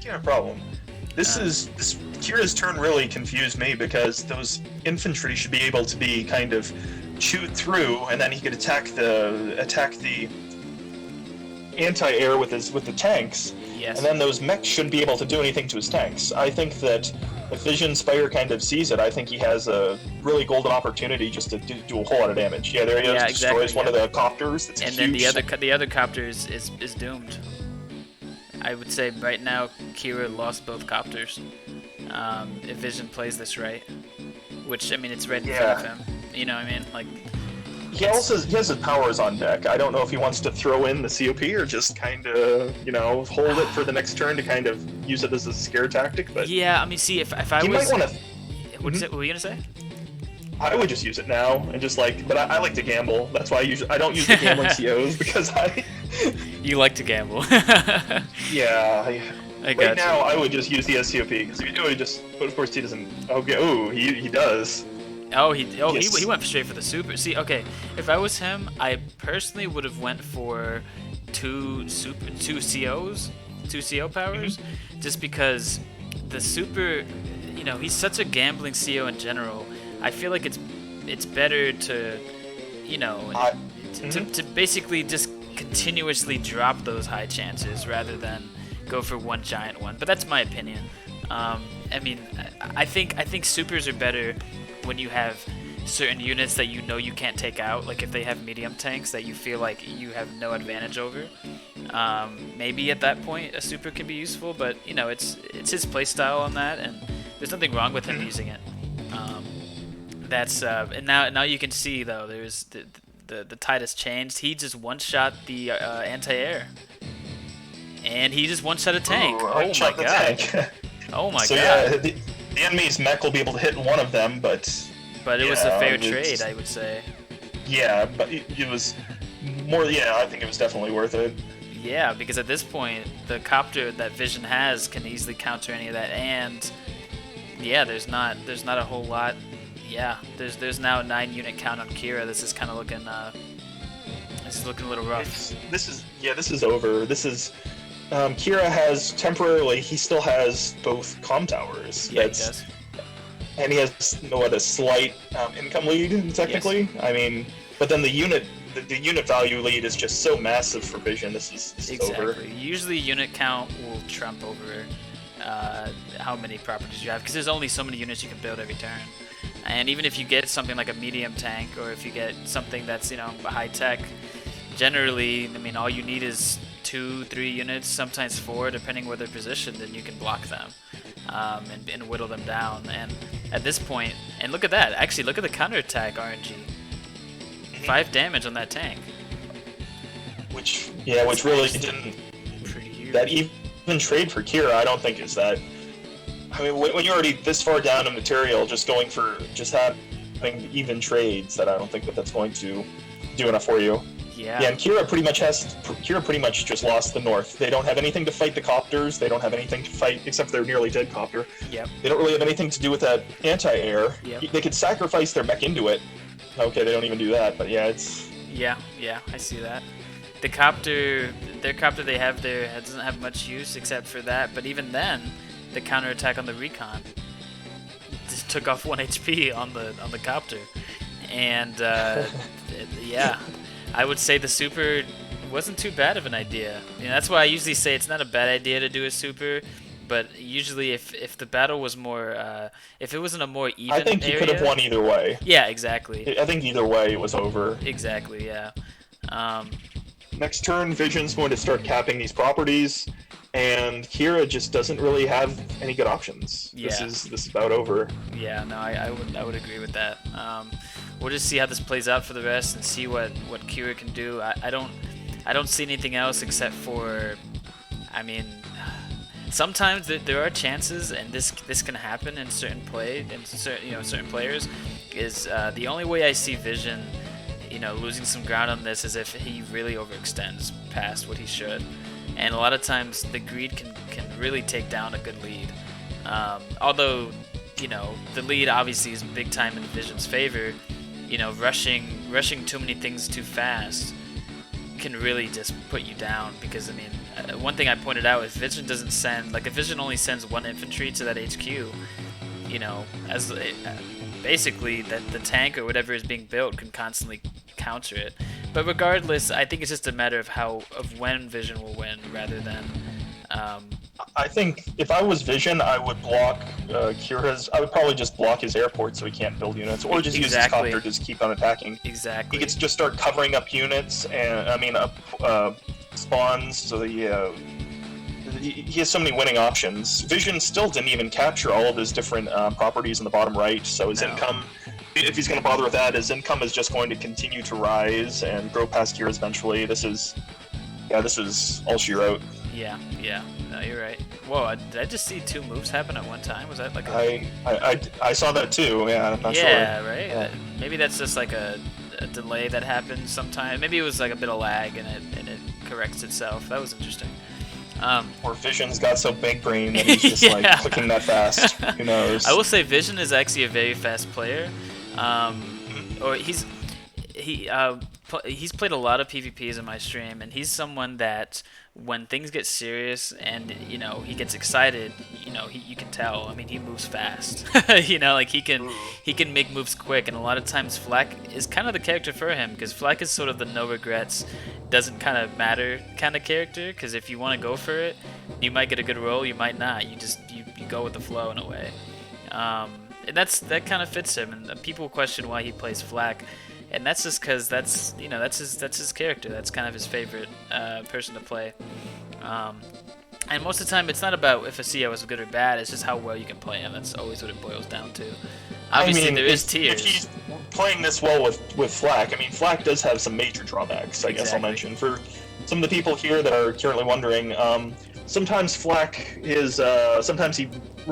Yeah, no problem. This Kira's turn really confused me because those infantry should be able to be kind of chewed through, and then he could attack the anti-air with the tanks. Yes. And then those mechs shouldn't be able to do anything to his tanks. I think that if Vision Spire kind of sees it, I think he has a really golden opportunity just to do a whole lot of damage. Yeah, there he is. Yeah, destroys one of the copters. That's and huge. then the other copter is doomed. I would say right now Kira lost both copters. If Vision plays this right, which I mean it's right in front of him. You know what I mean? Like he has his powers on deck. I don't know if he wants to throw in the COP or just kind of, hold it for the next turn to kind of use it as a scare tactic. But yeah, I mean, see, if I he was, might want to. what were you gonna say? I would just use it now and just but I like to gamble. That's why I don't use the gambling COs because You like to gamble. Yeah. I got Right now, I would just use the SCOP because if you do it, but of course he doesn't. Okay. Ooh, he does. He went straight for the super. See, okay, if I was him, I personally would have went for two CO powers, just because the super, he's such a gambling CO in general. I feel like it's better to, to basically just continuously drop those high chances rather than go for one giant one. But that's my opinion. I mean, I think supers are better when you have certain units that you can't take out. Like if they have medium tanks that you feel like you have no advantage over. Maybe at that point a super can be useful, but it's his playstyle on that, and there's nothing wrong with him using it. And now you can see though there's the tide has changed. He just one-shot the anti-air, and he just one-shot a tank. Ooh, oh my god! Oh my god! So yeah, the enemy's mech will be able to hit one of them, but it was a fair trade, I would say. Yeah, but it was more. Yeah, I think it was definitely worth it. Yeah, because at this point, the copter that Vision has can easily counter any of that, and yeah, there's not a whole lot. Yeah, there's now a 9-unit count on Kira. This is kind of looking a little rough. This is over. This is Kira has temporarily. He still has both comm towers. Yeah, he does. And he has a slight income lead technically. Yes. I mean, but then the unit value lead is just so massive for Vision. This is over. Usually, unit count will trump over how many properties you have, because there's only so many units you can build every turn. And even if you get something like a medium tank, or if you get something that's high tech, generally, I mean, all you need is 2-3 units, sometimes 4, depending where they're positioned, and you can block them and whittle them down. And at this point, and look at that! Actually, look at the counterattack RNG. 5 damage on that tank. Which really didn't. That even trade for Kira, I don't think is that. I mean, when you're already this far down in material, just going for having even trades, that I don't think that's going to do enough for you. Yeah. Yeah, and Kira pretty much just lost the north. They don't have anything to fight the copters. They don't have anything to fight except for their nearly dead copter. Yep. They don't really have anything to do with that anti-air. Yep. They could sacrifice their mech into it. Okay, they don't even do that, but yeah, it's. Yeah, I see that. Their copter they have there doesn't have much use except for that. But even then, the counterattack on the recon just took off 1 HP on the copter, and yeah, I would say the super wasn't too bad of an idea. That's why I usually say it's not a bad idea to do a super, but usually if the battle was more, if it wasn't a more even I think you could have won either way. Yeah, exactly. I think either way it was over. Exactly, yeah. Next turn, Vision's going to start capping these properties, and Kira just doesn't really have any good options. Yeah. This is about over. Yeah, no, I would agree with that. We'll just see how this plays out for the rest and see what Kira can do. I don't see anything else except for, I mean, sometimes there are chances, and this can happen in certain certain players. Is the only way I see Vision, losing some ground on this is if he really overextends past what he should, and a lot of times the greed can really take down a good lead. Although, the lead obviously is big time in Vision's favor. Rushing too many things too fast can really just put you down, because I mean, one thing I pointed out is Vision doesn't send, if Vision only sends 1 infantry to that HQ, as basically that the tank or whatever is being built can constantly counter it. But regardless, I think it's just a matter of when Vision will win rather than. I think if I was Vision, I would block Kira's. I would probably just block his airport so he can't build units, or just use his copter to just keep on attacking. Exactly. He could just start covering up units and spawns, so that he has so many winning options. Vision still didn't even capture all of his different properties in the bottom right, so his income if he's going to bother with that, his income is just going to continue to rise and grow past Kira's eventually. This is all she wrote. Yeah. No, you're right. Whoa, did I just see 2 moves happen at one time? Was that like a... I saw that too, yeah, I'm not sure. Yeah, right? Yeah. Maybe that's just like a delay that happens sometime. Maybe it was like a bit of lag and it corrects itself. That was interesting. Or Vision's got so big brain that he's just like clicking that fast. Who knows? I will say Vision is actually a very fast player. Or he's played a lot of PvPs in my stream, and he's someone that when things get serious and he gets excited, you can tell. I mean, he moves fast. Like he can make moves quick, and a lot of times Flack is kind of the character for him, because Flack is sort of the no regrets, doesn't kind of matter kind of character. Because if you want to go for it, you might get a good roll, you might not. You go with the flow in a way, and that kind of fits him. And people question why he plays Flack. And that's just because that's his character. That's kind of his favorite person to play. And most of the time, it's not about if a CO is good or bad. It's just how well you can play him. That's always what it boils down to. Obviously, there is tiers. If he's playing this well with Flack, I mean, Flack does have some major drawbacks. I guess I'll mention for some of the people here that are currently wondering. Sometimes Flack is sometimes he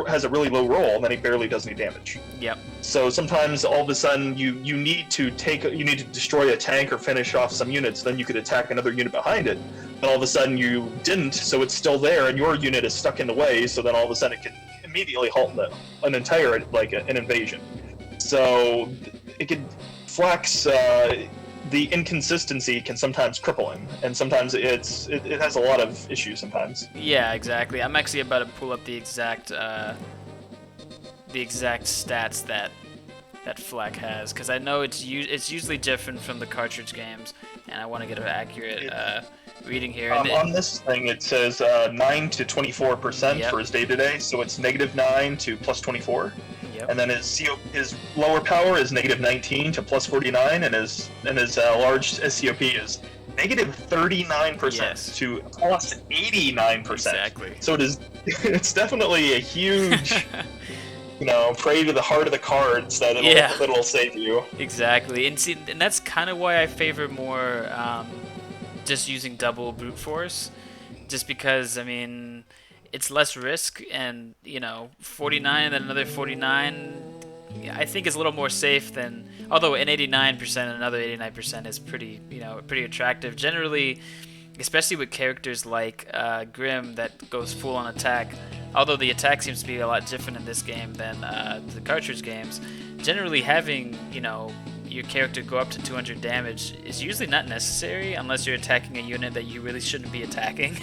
has a really low roll and then he barely does any damage. Yep. So sometimes all of a sudden you need to destroy a tank or finish off some units, then you could attack another unit behind it. But all of a sudden you didn't, so it's still there and your unit is stuck in the way, so then all of a sudden it can immediately halt an entire an invasion. So Flack's the inconsistency can sometimes cripple him, and sometimes it has a lot of issues sometimes. Yeah, exactly. I'm actually about to pull up the exact stats that Flack has, because I know it's usually different from the cartridge games, and I want to get an accurate reading here. On this thing, it says 9 to 24% for his day-to-day, so it's -9 to +24. Yep. And then his lower power is -19 to +49, and his large SCOP is -39% to +89%. Exactly. So it's definitely a huge pray to the heart of the cards that it'll save you. Exactly. And that's kind of why I favor more just using double brute force, just because, I mean, it's less risk, and 49 and then another 49 I think is a little more safe than, although an 89% and another 89% is pretty attractive generally, especially with characters like Grim that goes full on attack. Although the attack seems to be a lot different in this game than the cartridge games, generally having your character go up to 200 damage is usually not necessary unless you're attacking a unit that you really shouldn't be attacking.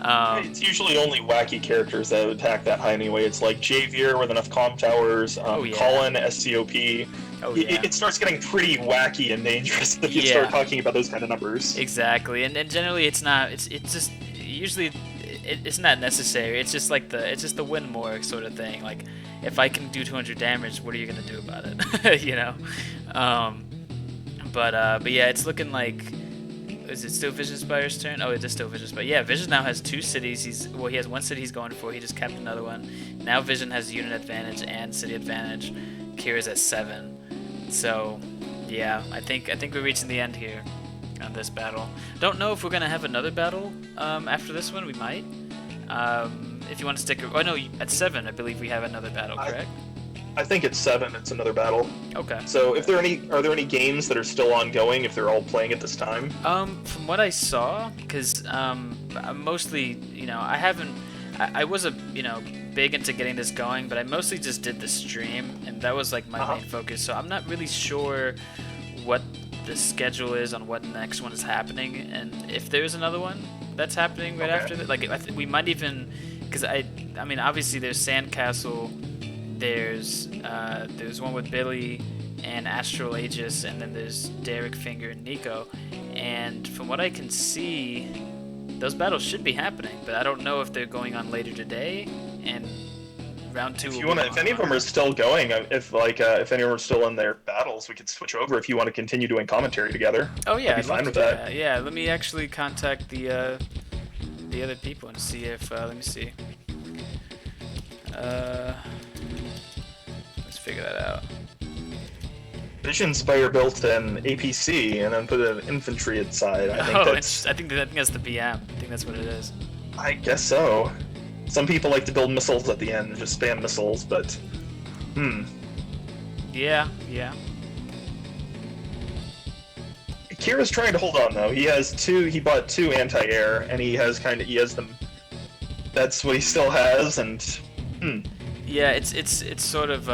It's usually only wacky characters that attack that high anyway. It's like Javier with enough comm towers, Colin, SCOP. It starts getting pretty wacky and dangerous if you start talking about those kind of numbers. Exactly, and generally it's not. It's just usually it's not necessary. It's just like the win more sort of thing. Like, if I can do 200 damage, what are you gonna do about it? But yeah, it's looking like. Is it still Vision Spire's turn? Oh, it is still Vision Spire. Yeah, Vision now has 2 cities. He has 1 city he's going for. He just capped another one. Now Vision has unit advantage and city advantage. Kira's at 7. So, yeah, I think we're reaching the end here on this battle. Don't know if we're gonna have another battle after this one. We might. If you want to stick. Oh no, at 7, I believe we have another battle. Correct? I think it's 7. It's another battle. Okay. So, are there any games that are still ongoing if they're all playing at this time? From what I saw, because I'm mostly, I was big into getting this going, but I mostly just did the stream, and that was like my main focus. So I'm not really sure what the schedule is on what next one is happening, and if there's another one that's happening right after that. Like, we might even, because I mean, obviously there's Sandcastle. There's one with Billy and Astral Aegis, and then there's Derek, Finger, and Nico. And from what I can see, those battles should be happening, but I don't know if they're going on later today. And round 2. If any of them are still going, if any of them are still in their battles, we could switch over if you want to continue doing commentary together. Oh yeah, I'd be fine with that. Yeah, let me actually contact the other people and see if let me see. Let's figure that out. Vision's better built an APC and then put an infantry inside. I think I think that's the BM. I think that's what it is. I guess so. Some people like to build missiles at the end and just spam missiles, but Yeah. Kira's trying to hold on though. He bought two anti-air, and he has them. That's what he still has, and Yeah, it's sort of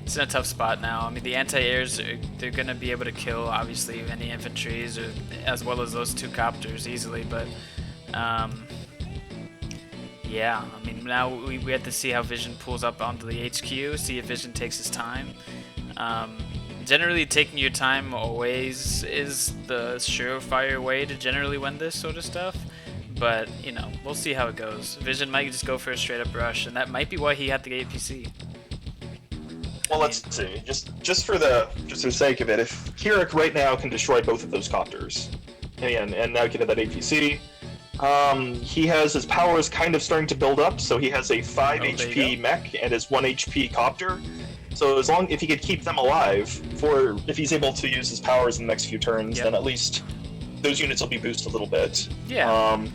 it's in a tough spot now. I mean, the anti-airs they're gonna be able to kill obviously any infantries as well as those 2 copters easily, but yeah, I mean now we have to see how Vision pulls up onto the HQ, see if Vision takes his time. Generally, taking your time always is the surefire way to generally win this sort of stuff. But, you know, we'll see how it goes. Vision might just go for a straight-up rush, and that might be why he had the APC. Well, let's see. Just for the sake of it, if Kira right now can destroy both of those copters, and now get that APC, he has his powers kind of starting to build up. So he has a 5 HP mech and his 1 HP copter. So if he could keep them alive, if he's able to use his powers in the next few turns, then at least those units will be boosted a little bit. Yeah.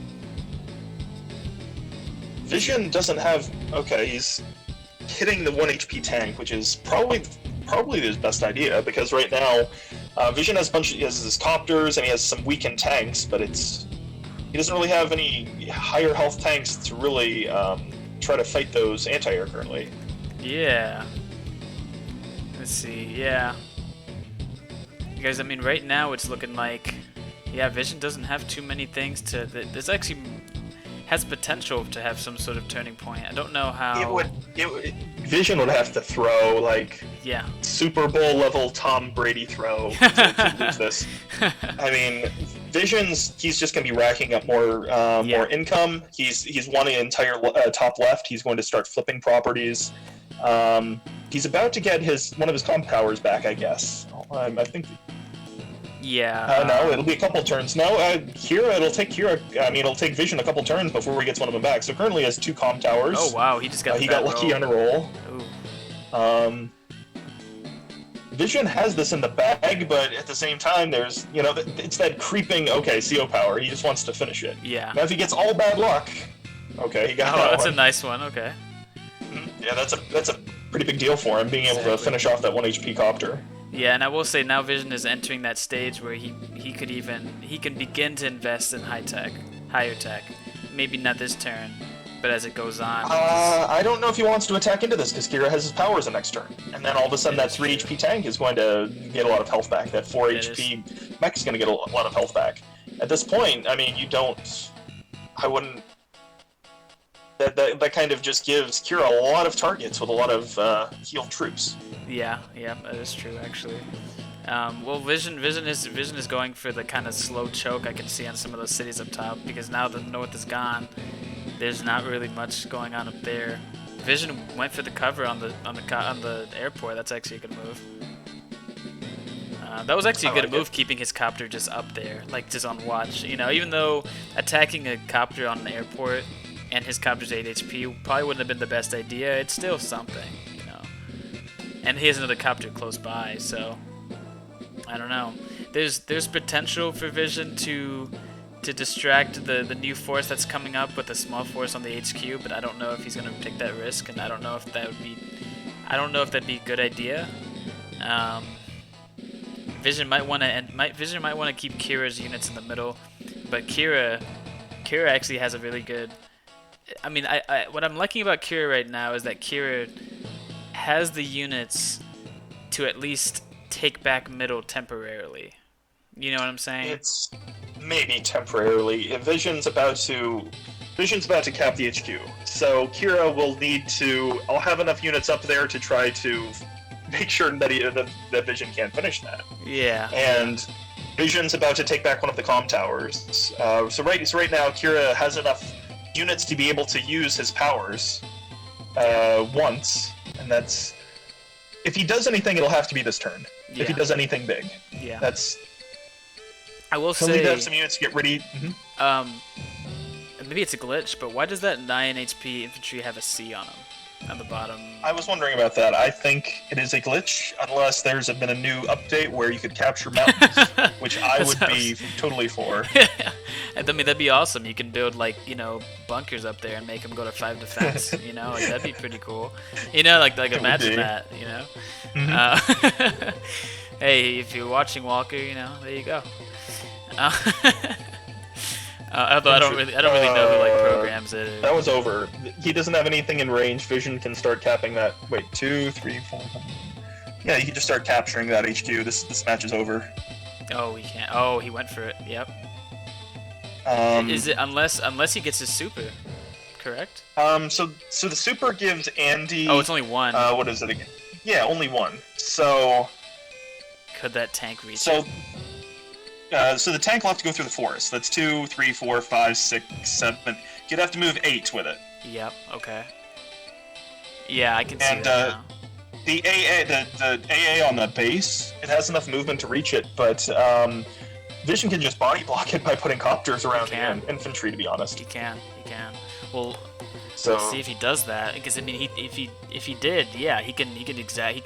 Vision doesn't have. Okay, he's hitting the 1 HP tank, which is probably his best idea, because right now Vision has he has his copters and he has some weakened tanks, but he doesn't really have any higher health tanks to really try to fight those anti-air currently. Yeah. Let's see. Yeah. Because I mean, right now it's looking like, yeah, Vision doesn't have too many things to. This actually has potential to have some sort of turning point. I don't know how. Vision would have to throw like Super Bowl level Tom Brady throw to lose this. I mean, he's just going to be racking up more income. He's won the entire top left. He's going to start flipping properties. He's about to get one of his comp powers back, I guess. I think. Yeah. No, it'll be a couple turns. No, it'll take Vision a couple turns before he gets one of them back. So currently he has 2 comp towers. Oh wow, he just got he got lucky on a roll. Ooh. Vision has this in the bag, but at the same time, there's it's that creeping CO power. He just wants to finish it. Yeah. Now if he gets all bad luck, he got that that's one. a nice one. Okay. Yeah, that's a pretty big deal for him, being able to finish off that 1 HP copter. Yeah, and I will say now Vision is entering that stage where he can begin to invest in higher tech. Maybe not this turn, but as it goes on. I don't know if he wants to attack into this because Kira has his powers the next turn, and then all of a sudden that 3 HP tank is going to get a lot of health back. That 4 HP mech is going to get a lot of health back. At this point, I mean, I wouldn't. That kind of just gives Kira a lot of targets with a lot of healed troops. Yeah, that is true actually. Well, Vision is going for the kind of slow choke I can see on some of those cities up top, because now the north is gone. There's not really much going on up there. Vision went for the cover on the airport. That's actually a good move. That was actually a good move, keeping his copter just up there, like just on watch. Even though attacking a copter on an airport and his copter's 8 HP probably wouldn't have been the best idea, it's still something, And he has another copter close by, so I don't know. There's potential for Vision to distract the new force that's coming up with a small force on the HQ, but I don't know if he's gonna take that risk, and I don't know if that'd be a good idea. Vision might want to keep Kira's units in the middle, but Kira actually has a really good. I mean, what I'm liking about Kira right now is that Kira has the units to at least take back middle temporarily. You know what I'm saying? It's maybe temporarily. Vision's about to cap the HQ, so Kira will need to. I'll have enough units up there to try to make sure that Vision can't finish that. Yeah. And Vision's about to take back one of the comm towers. So right now, Kira has enough units to be able to use his powers once, and that's. If he does anything, it'll have to be this turn. Yeah. If he does anything big, that's. I will say. He'll need to have some units to get ready. Maybe it's a glitch, but why does that 9 HP infantry have a C on him? on the bottom. I was wondering about that. I think it is a glitch, unless there's been a new update where you could capture mountains, which I would be totally for. I mean, that'd be awesome. You can build, like, bunkers up there and make them go to 5 defense, like, that'd be pretty cool. Like imagine that, Mm-hmm. Hey, if you're watching, Walker, there you go. Although I don't really know who like programs it. That was over. He doesn't have anything in range. Vision can start capping that. Wait, 2, 3, 4. Yeah, you can just start capturing that HQ. This match is over. Oh, he can't. Oh, he went for it. Yep. Is it unless he gets his super? Correct. So the super gives Andy. Oh, it's only one. What is it again? Yeah, only one. So. Could that tank reach? So the tank will have to go through the forest. That's 2, 3, 4, 5, 6, 7. You'd have to move 8 with it. Yep. Okay. Yeah, I can see that now. The AA on the base, it has enough movement to reach it, but Vision can just body block it by putting copters around the infantry. To be honest, he can. Well, let's see if he does that. Because I mean, if he did, yeah, he can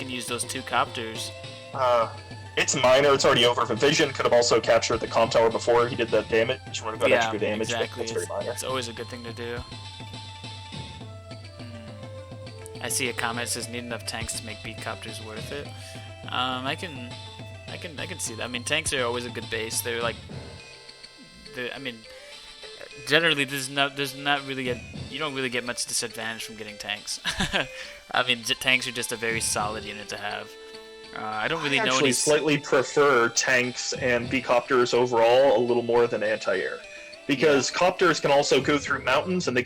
use those 2 copters. It's minor. It's already over. But Vision could have also captured the comp tower before he did that damage. Would have got extra damage. Exactly. It's very minor. It's always a good thing to do. I see a comment that says need enough tanks to make beat copters worth it. I can see that. I mean, tanks are always a good base. They're like, I mean, generally there's not really you don't really get much disadvantage from getting tanks. I mean, tanks are just a very solid unit to have. I don't really know. I actually slightly prefer tanks and B-copters overall a little more than anti-air. Because copters can also go through mountains and they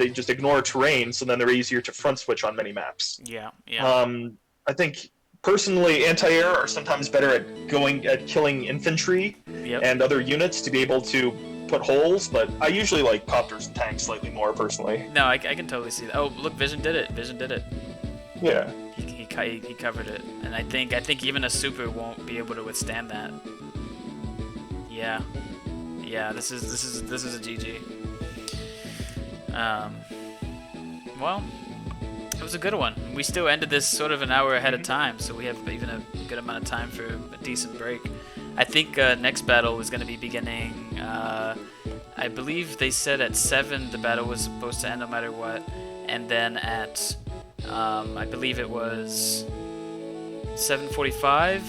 just ignore terrain, so then they're easier to front switch on many maps. Yeah. I think personally anti-air are sometimes better at killing infantry and other units to be able to put holes, but I usually like copters and tanks slightly more personally. No, I can totally see that. Oh, look, Vision did it. Yeah. He covered it, and I think even a super won't be able to withstand that. Yeah, this is a GG. Well, it was a good one. We still ended this sort of an hour ahead of time, so we have even a good amount of time for a decent break. I think next battle is going to be beginning. I believe they said at 7 the battle was supposed to end no matter what, and then at I believe it was 7:45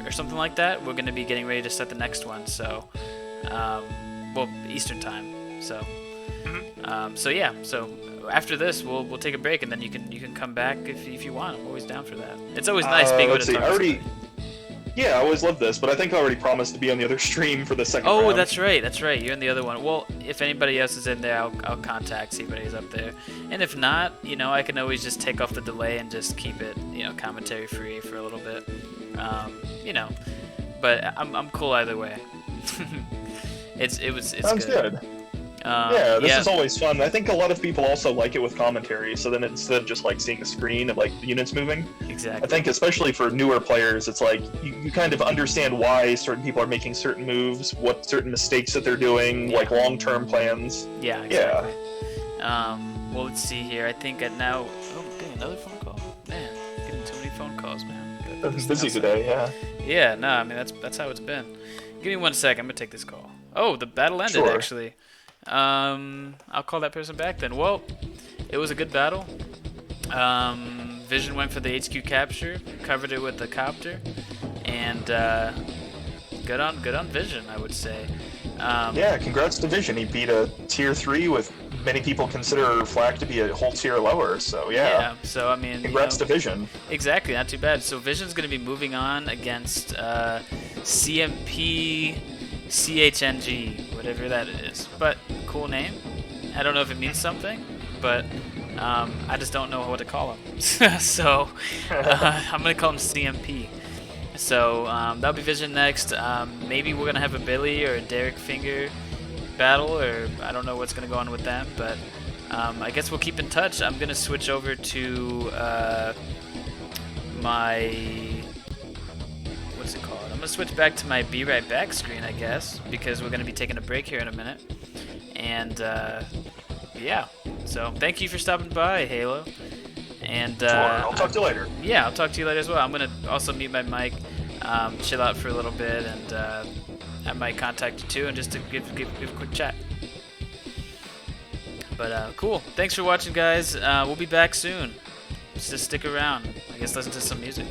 or something like that. We're going to be getting ready to set the next one. So, well, Eastern time. So, so after this, we'll take a break, and then you can come back if you want. I'm always down for that. It's always nice being able to talk to somebody. Yeah, I always love this, but I think I already promised to be on the other stream for the second round. Oh, that's right. You're in the other one. Well, if anybody else is in there, I'll contact, see if anybody's up there. And if not, I can always just take off the delay and just keep it, commentary free for a little bit. But I'm cool either way. It's Sounds good. This is always fun. I think a lot of people also like it with commentary, so then instead of just like seeing the screen of like the units moving. Exactly. I think especially for newer players, it's like you kind of understand why certain people are making certain moves, what certain mistakes that they're doing, like long-term plans. Yeah, exactly. Well, let's see here. I think now... Oh, getting another phone call. Man, getting too many phone calls, man. It's busy today, yeah. Yeah, no, I mean, that's how it's been. Give me 1 sec. I'm going to take this call. Oh, the battle ended, actually. I'll call that person back then. Well, it was a good battle. Vision went for the HQ capture, covered it with the copter, and good on Vision, I would say. Yeah, congrats to Vision. He beat a tier 3 with many people consider Flak to be a whole tier lower, so yeah. So I mean, congrats to Vision. Exactly, not too bad. So Vision's going to be moving on against CMP CHNG, whatever that is. But cool name. I don't know if it means something, but I just don't know what to call him. So I'm going to call him CMP. So that'll be Vision next. Maybe we're going to have a Billy or a Derek Finger battle, or I don't know what's going to go on with them, but I guess we'll keep in touch. I'm going to switch over to my... what's it called? I'm going to switch back to my Be Right Back screen, I guess, because we're going to be taking a break here in a minute. And yeah, so thank you for stopping by, Halo. And Sure, I'll talk to you later. Yeah, I'll talk to you later as well. I'm gonna also mute my mic, chill out for a little bit, and I might contact you too, and just to give a quick chat. But cool. Thanks for watching, guys. We'll be back soon. Just stick around. I guess listen to some music.